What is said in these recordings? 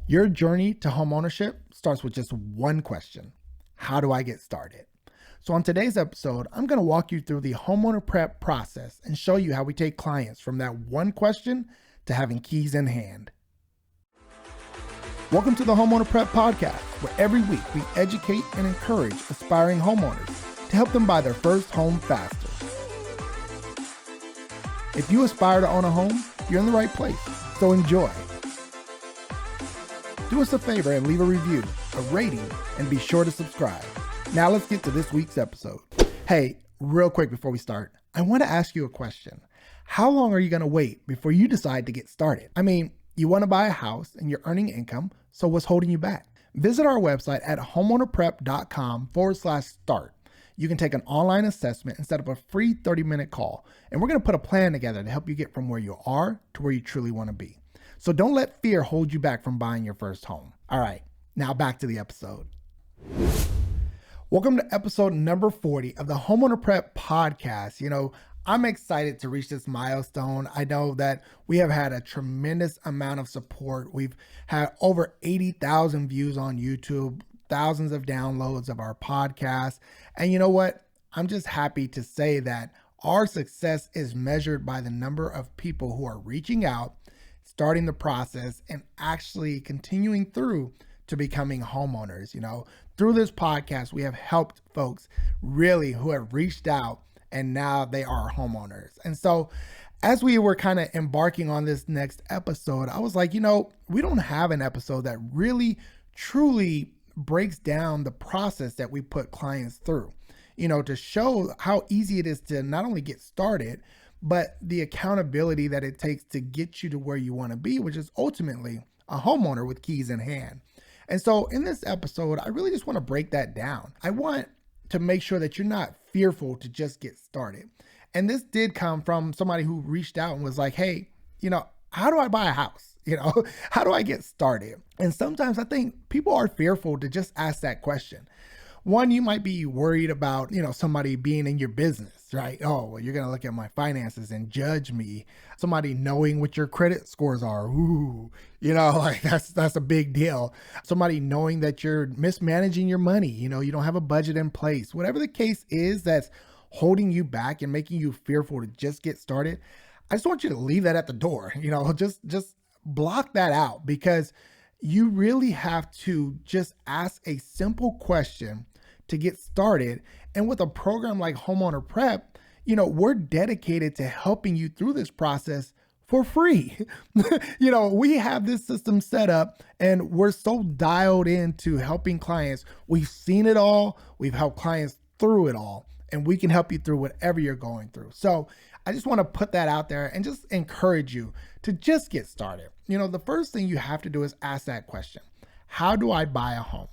Your journey to homeownership starts with just one question. How do I get started? So on today's episode, I'm going to walk you through the homeowner prep process and show you how we take clients from that one question to having keys in hand. Welcome to the Homeowner Prep podcast, where every week we educate and encourage aspiring homeowners to help them buy their first home faster. If you aspire to own a home, you're in the right place, so enjoy. Do us a favor and leave a review, a rating, and be sure to subscribe. Now let's get to this week's episode. Hey, real quick before we start, I want to ask you a question. How long are you going to wait before you decide to get started? I mean, you want to buy a house and you're earning income, so what's holding you back? Visit our website at homeownerprep.com/start. You can take an online assessment and set up a free 30-minute call, and we're going to put a plan together to help you get from where you are to where you truly want to be. So don't let fear hold you back from buying your first home. All right, now back to the episode. Welcome to episode number 40 of the Homeowner Prep podcast. I'm excited to reach this milestone. I know that we have had a tremendous amount of support. We've had over 80,000 views on YouTube, thousands of downloads of our podcast. And you know what? I'm just happy to say that our success is measured by the number of people who are reaching out, starting the process, and actually continuing through to becoming homeowners. Through this podcast, we have helped folks really who have reached out and now they are homeowners. And so as we were kind of embarking on this next episode, I was like, we don't have an episode that really truly breaks down the process that we put clients through, to show how easy it is to not only get started, but the accountability that it takes to get you to where you want to be, which is ultimately a homeowner with keys in hand. And so in this episode, I really just want to break that down. I want to make sure that you're not fearful to just get started. And this did come from somebody who reached out and was like, hey, how do I buy a house? How do I get started? And sometimes I think people are fearful to just ask that question. One, you might be worried about, somebody being in your business, right? Oh, well, you're going to look at my finances and judge me. Somebody knowing what your credit scores are. Ooh, that's a big deal. Somebody knowing that you're mismanaging your money. You don't have a budget in place. Whatever the case is that's holding you back and making you fearful to just get started, I just want you to leave that at the door. Just block that out, because you really have to just ask a simple question to get started. And with a program like Homeowner Prep, we're dedicated to helping you through this process for free. We have this system set up and we're so dialed into helping clients. We've seen it all. We've helped clients through it all, and we can help you through whatever you're going through. So I just want to put that out there and just encourage you to just get started. The first thing you have to do is ask that question. How do I buy a home?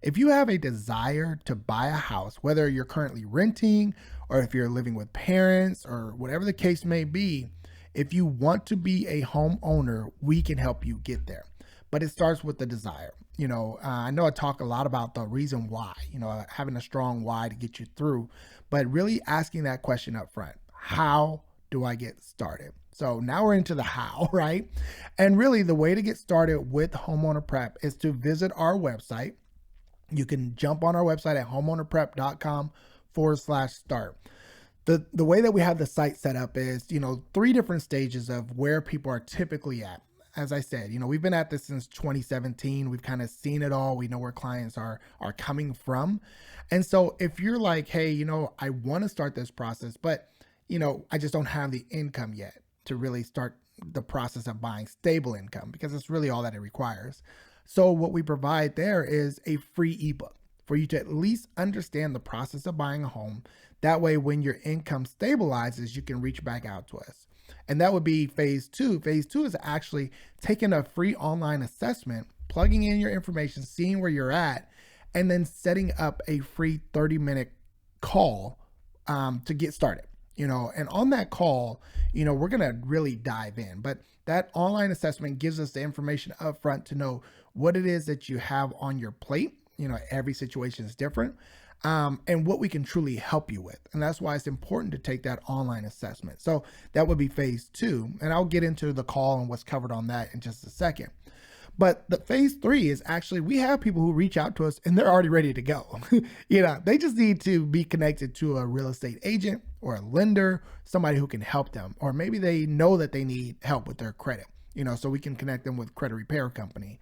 If you have a desire to buy a house, whether you're currently renting or if you're living with parents or whatever the case may be, if you want to be a homeowner, we can help you get there. But it starts with the desire. I know I talk a lot about the reason why, having a strong why to get you through, but really asking that question up front. How do I get started? So now we're into the how, right? And really the way to get started with Homeowner Prep is to visit our website. You can jump on our website at homeownerprep.com/start. The way that we have the site set up is, 3 different stages of where people are typically at. As I said, we've been at this since 2017. We've kind of seen it all. We know where clients are coming from. And so if you're like, hey, I want to start this process, but, I just don't have the income yet to really start the process of buying stable income, because it's really all that it requires. So what we provide there is a free ebook for you to at least understand the process of buying a home. That way, when your income stabilizes, you can reach back out to us. And that would be phase 2. Phase 2 is actually taking a free online assessment, plugging in your information, seeing where you're at, and then setting up a free 30-minute call to get started. And on that call, we're going to really dive in. But that online assessment gives us the information up front to know what it is that you have on your plate. Every situation is different. and what we can truly help you with. And that's why it's important to take that online assessment. So that would be phase 2. And I'll get into the call and what's covered on that in just a second. But the phase three is actually, we have people who reach out to us and they're already ready to go. They just need to be connected to a real estate agent or a lender, somebody who can help them, or maybe they know that they need help with their credit, so we can connect them with credit repair company.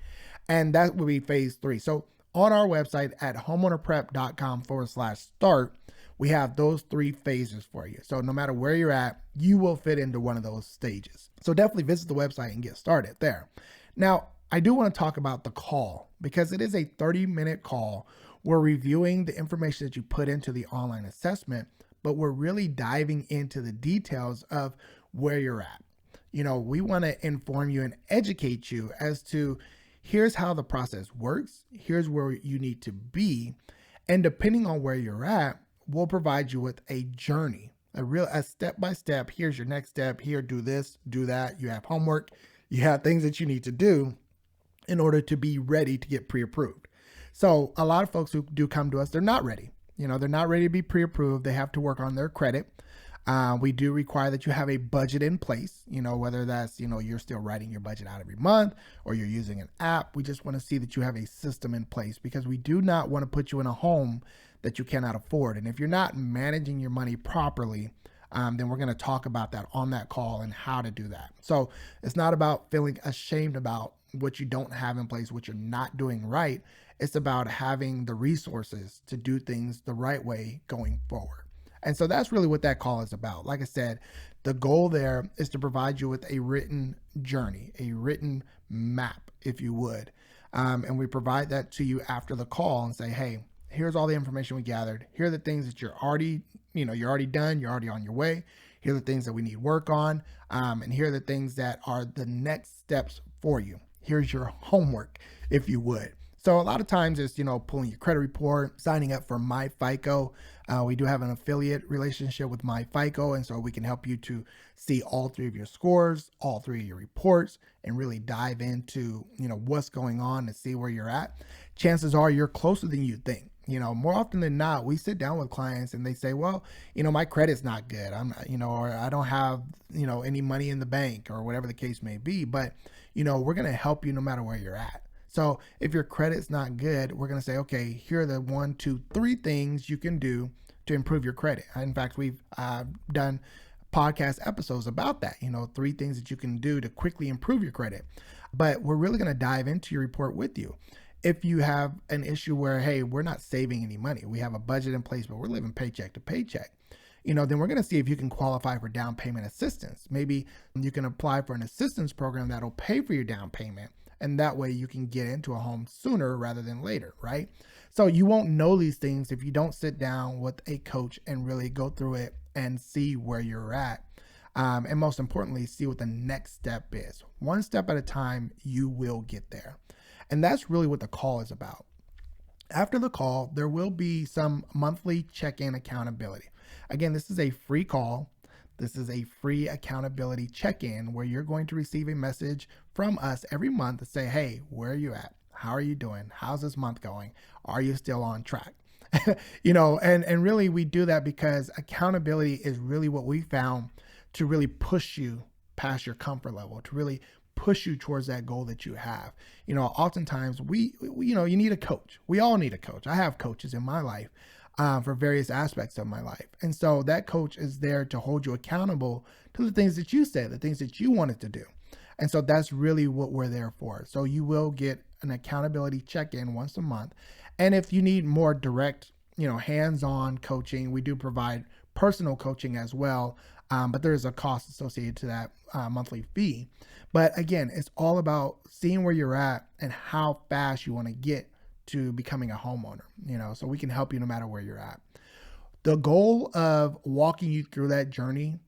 And that would be phase three. So on our website at homeownerprep.com/start, we have those 3 phases for you. So no matter where you're at, you will fit into one of those stages. So definitely visit the website and get started there. Now, I do want to talk about the call, because it is a 30-minute call. We're reviewing the information that you put into the online assessment, but we're really diving into the details of where you're at. We want to inform you and educate you as to, here's how the process works, here's where you need to be, and depending on where you're at, we'll provide you with a journey, a step-by-step. Here's your next step. Here, do this, do that. You have homework. You have things that you need to do in order to be ready to get pre-approved. So a lot of folks who do come to us, they're not ready. They're not ready to be pre-approved. They have to work on their credit. We do require that you have a budget in place, whether that's, you're still writing your budget out every month or you're using an app. We just want to see that you have a system in place, because we do not want to put you in a home that you cannot afford. And if you're not managing your money properly, then we're going to talk about that on that call and how to do that. So it's not about feeling ashamed about what you don't have in place, what you're not doing right. It's about having the resources to do things the right way going forward. And so that's really what that call is about. Like I said, the goal there is to provide you with a written journey, a written map, if you would. And we provide that to you after the call and say, hey, here's all the information we gathered. Here are the things that you're already done. You're already on your way. Here are the things that we need work on. And here are the things that are the next steps for you. Here's your homework, if you would. So a lot of times it's, pulling your credit report, signing up for MyFICO. We do have an affiliate relationship with MyFICO, and so we can help you to see all 3 of your scores, all 3 of your reports, and really dive into, what's going on and see where you're at. Chances are you're closer than you think. More often than not, we sit down with clients and they say, well, my credit's not good. Or I don't have, any money in the bank, or whatever the case may be. But, we're going to help you no matter where you're at. So if your credit's not good, we're going to say, okay, here are the 1, 2, 3 things you can do to improve your credit. In fact, we've done podcast episodes about that, 3 things that you can do to quickly improve your credit. But we're really going to dive into your report with you. If you have an issue where, hey, we're not saving any money, we have a budget in place, but we're living paycheck to paycheck, then we're going to see if you can qualify for down payment assistance. Maybe you can apply for an assistance program that'll pay for your down payment. And that way you can get into a home sooner rather than later, right? So you won't know these things if you don't sit down with a coach and really go through it and see where you're at. And most importantly, see what the next step is. One step at a time, you will get there. And that's really what the call is about. After the call, there will be some monthly check-in accountability. Again, this is a free call. This is a free accountability check-in where you're going to receive a message from us every month to say, hey, where are you at? How are you doing? How's this month going? Are you still on track? And really we do that because accountability is really what we found to really push you past your comfort level, to really push you towards that goal that you have. Oftentimes we you need a coach. We all need a coach. I have coaches in my life for various aspects of my life. And so that coach is there to hold you accountable to the things that you said, the things that you wanted to do. And so that's really what we're there for. So you will get an accountability check-in once a month. And if you need more direct, hands-on coaching, we do provide personal coaching as well. But there is a cost associated to that monthly fee. But again, it's all about seeing where you're at and how fast you want to get to becoming a homeowner, so we can help you no matter where you're at. The goal of walking you through that journey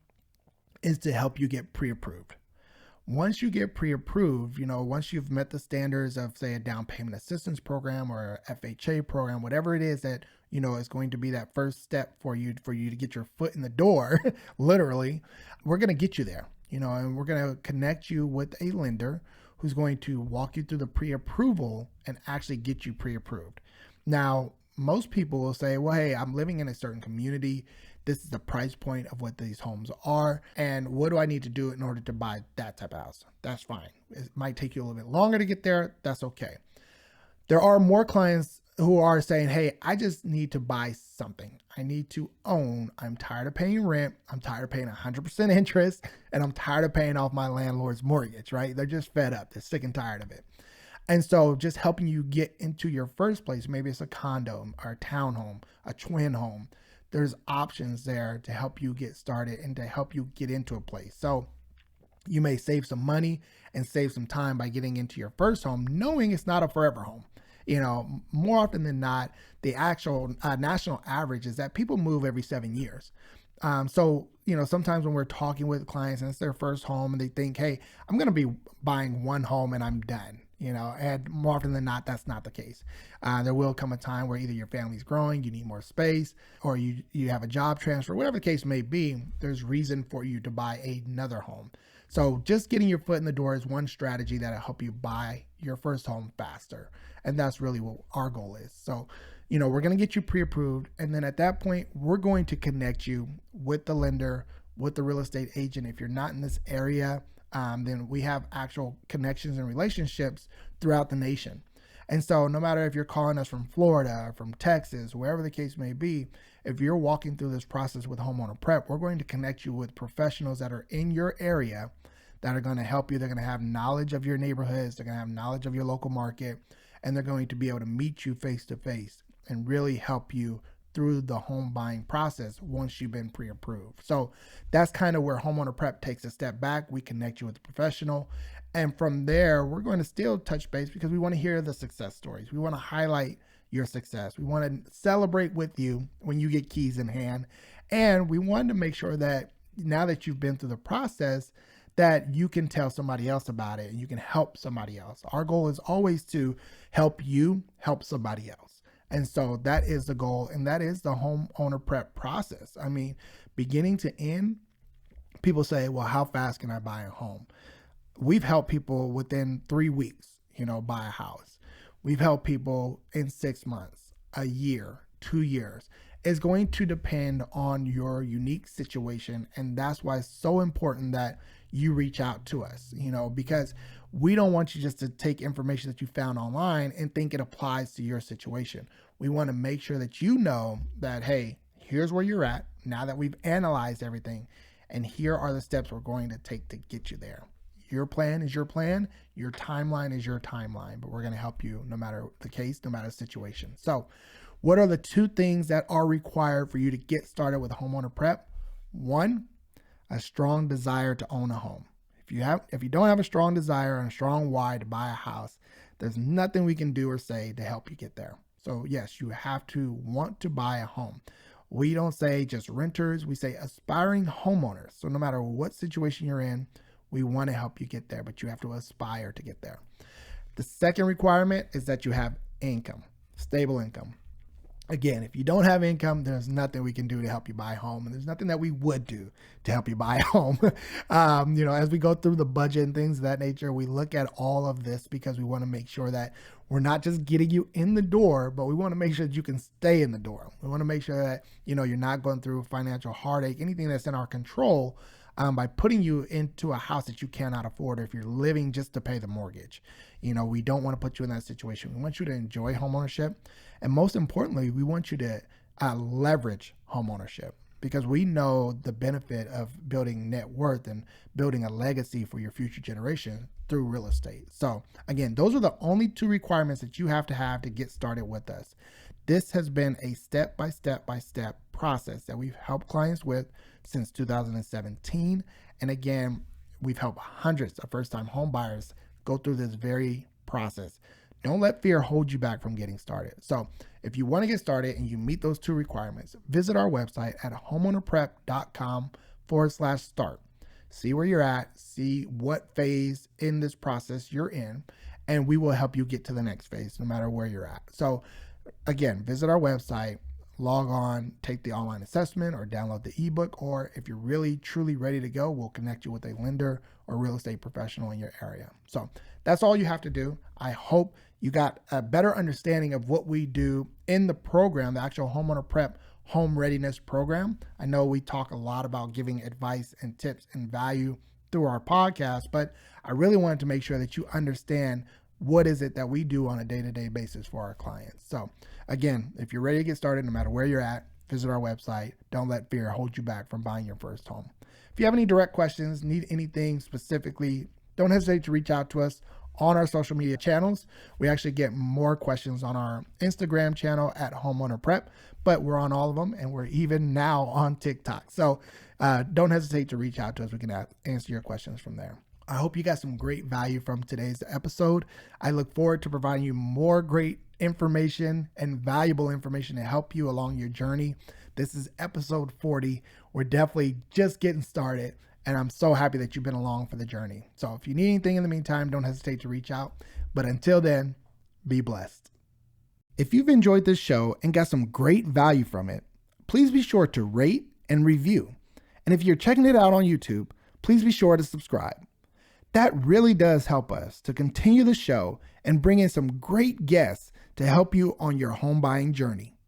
is to help you get pre-approved. Once you get pre-approved, once you've met the standards of, say, a down payment assistance program or a FHA program, whatever it is that, is going to be that first step for you to get your foot in the door, literally, we're going to get you there, and we're going to connect you with a lender who's going to walk you through the pre-approval and actually get you pre-approved. Now, most people will say, well, hey, I'm living in a certain community. this is the price point of what these homes are, and what do I need to do in order to buy that type of house? That's fine. It might take you a little bit longer to get there. That's okay. There are more clients who are saying, hey, I just need to buy something. I need to own. I'm tired of paying rent. I'm tired of paying 100% interest, and I'm tired of paying off my landlord's mortgage, right? They're just fed up. They're sick and tired of it. And so just helping you get into your first place, maybe it's a condo or a townhome, a twin home. There's options there to help you get started and to help you get into a place. So you may save some money and save some time by getting into your first home, knowing it's not a forever home. More often than not, the actual national average is that people move every 7 years. Sometimes when we're talking with clients and it's their first home and they think, hey, I'm going to be buying one home and I'm done. And more often than not, that's not the case. There will come a time where either your family's growing, you need more space, or you have a job transfer, whatever the case may be, there's reason for you to buy another home. So just getting your foot in the door is one strategy that'll help you buy your first home faster. And that's really what our goal is. So, we're going to get you pre-approved. And then at that point, we're going to connect you with the lender, with the real estate agent. If you're not in this area, then we have actual connections and relationships throughout the nation. And so no matter if you're calling us from Florida, from Texas, wherever the case may be, if you're walking through this process with Homeowner Prep, we're going to connect you with professionals that are in your area that are going to help you. They're going to have knowledge of your neighborhoods. They're going to have knowledge of your local market, and they're going to be able to meet you face to face and really help you through the home buying process once you've been pre-approved. So that's kind of where Homeowner Prep takes a step back. We connect you with a professional. And from there, we're going to still touch base because we want to hear the success stories. We want to highlight your success. We want to celebrate with you when you get keys in hand. And we want to make sure that now that you've been through the process, that you can tell somebody else about it and you can help somebody else. Our goal is always to help you help somebody else. And so that is the goal, and that is the Homeowner Prep process. I mean, beginning to end, people say, well, how fast can I buy a home? We've helped people within 3 weeks, buy a house. We've helped people in 6 months, a year, 2 years. It's going to depend on your unique situation, and that's why it's so important that you reach out to us, because we don't want you just to take information that you found online and think it applies to your situation. We want to make sure that you know that, hey, here's where you're at now that we've analyzed everything, and here are the steps we're going to take to get you there. Your plan is your plan. Your timeline is your timeline, but we're going to help you no matter the case, no matter the situation. So what are the 2 things that are required for you to get started with Homeowner Prep? 1, a strong desire to own a home. If you don't have a strong desire and a strong why to buy a house, there's nothing we can do or say to help you get there. So yes, you have to want to buy a home. We don't say just renters, we say aspiring homeowners. So no matter what situation you're in, we want to help you get there, but you have to aspire to get there. The second requirement is that you have income, stable income. Again, if you don't have income, there's nothing we can do to help you buy a home, and there's nothing that we would do to help you buy a home. As we go through the budget and things of that nature, we look at all of this because we want to make sure that we're not just getting you in the door, but we want to make sure that you can stay in the door. We want to make sure that, you're not going through financial heartache, anything that's in our control, by putting you into a house that you cannot afford, or if you're living just to pay the mortgage. We don't want to put you in that situation. We want you to enjoy homeownership. And most importantly, we want you to leverage homeownership, because we know the benefit of building net worth and building a legacy for your future generation through real estate. So again, those are the only 2 requirements that you have to get started with us. This has been a step-by-step process that we've helped clients with since 2017. And again, we've helped hundreds of first-time home buyers go through this very process. Don't let fear hold you back from getting started. So if you want to get started and you meet those 2 requirements, visit our website at homeownerprep.com/start. See where you're at, see what phase in this process you're in, and we will help you get to the next phase no matter where you're at. So again, visit our website, log on, take the online assessment or download the ebook, or if you're really truly ready to go, we'll connect you with a lender or real estate professional in your area. So that's all you have to do. I hope you got a better understanding of what we do in the program, the actual Homeowner Prep home readiness program. I know we talk a lot about giving advice and tips and value through our podcast, but I really wanted to make sure that you understand what is it that we do on a day-to-day basis for our clients. So again, if you're ready to get started, no matter where you're at, visit our website. Don't let fear hold you back from buying your first home. If you have any direct questions, need anything specifically, don't hesitate to reach out to us on our social media channels. We actually get more questions on our Instagram channel at Homeowner Prep, but we're on all of them, and we're even now on TikTok. So don't hesitate to reach out to us. We can answer your questions from there. I hope you got some great value from today's episode. I look forward to providing you more great information and valuable information to help you along your journey. This is episode 40. We're definitely just getting started, and I'm so happy that you've been along for the journey. So if you need anything in the meantime, don't hesitate to reach out. But until then, be blessed. If you've enjoyed this show and got some great value from it, please be sure to rate and review. And if you're checking it out on YouTube, please be sure to subscribe. That really does help us to continue the show and bring in some great guests to help you on your home buying journey.